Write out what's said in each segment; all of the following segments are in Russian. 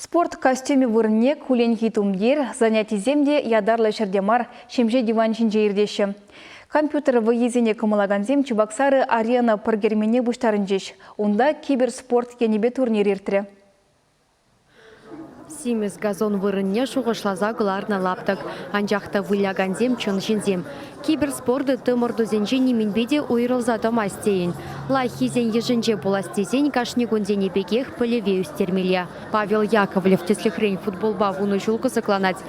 Спорт костюме вырне куленхи тумдер, занятий земде ядарлы шердемар, шемже диваншин жейірдеші. Компьютер выезіне кымылаган зем Чебоксары арена пыргермене бұштарын жеш. Онда киберспорт кенебе турнир ертірі. Симес газон вырынне шуғышлаза гыларна лаптық. Анжақта выляганзем чыншинзем. Киберспорды тымырду зенжені минбеде уйрылза домастейін. Лайхизен ежінже буластезен кашнигунзене бегех полеве үстермеле. Павел Яковлев теслихрень футболба вуны жулғы сыкланать.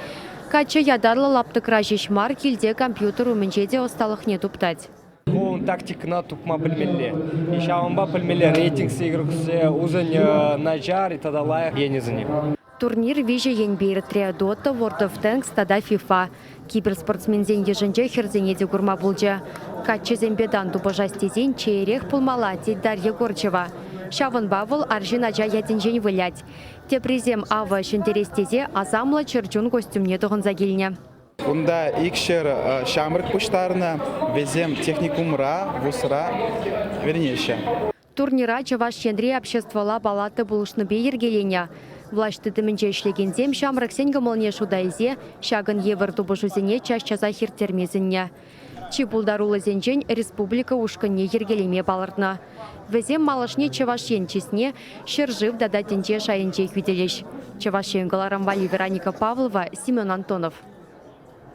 Кача ядарлы лаптық ражеш мар келде компьютер умінжеде осталық не туптать. Хоун тактикна тупма білмелі. Ишауынба білмелі рейтинг сегіргісі ұзын нажар и тадалайық енізіне. Турнир веже енбейрітре Дота, World of Tanks, тада FIFA. Киберспортсмензен ежінже херзенеде гурма бұлжа. Качы зембедан дубажастезен чейрех пулмала тет Дарья Горчева. Шавын бавыл аржин ажа яденжен вылять. Тепрезем ава шынтерестезе азамлы черджун костюмне тұғын загеліне. Онда икшер шамрық пұштарына везем техникумра, вусра, вернеше. Турнира Чаваш Шендри обществола балаты бұлышны бейергелене. Влашты тімінже ішлегензем шамрық сенгімілне шудайзе, шагын евір тубышузене чаш-чаза хиртермезіне. Чипулдарулы зенжен республика ушкынне ергелеме балырдна. Везем малышне Чавашен чесне шыржив дадатенже шайынже хүделеш. Чавашен Галарамвали Вероника Павлова, Семен Антонов.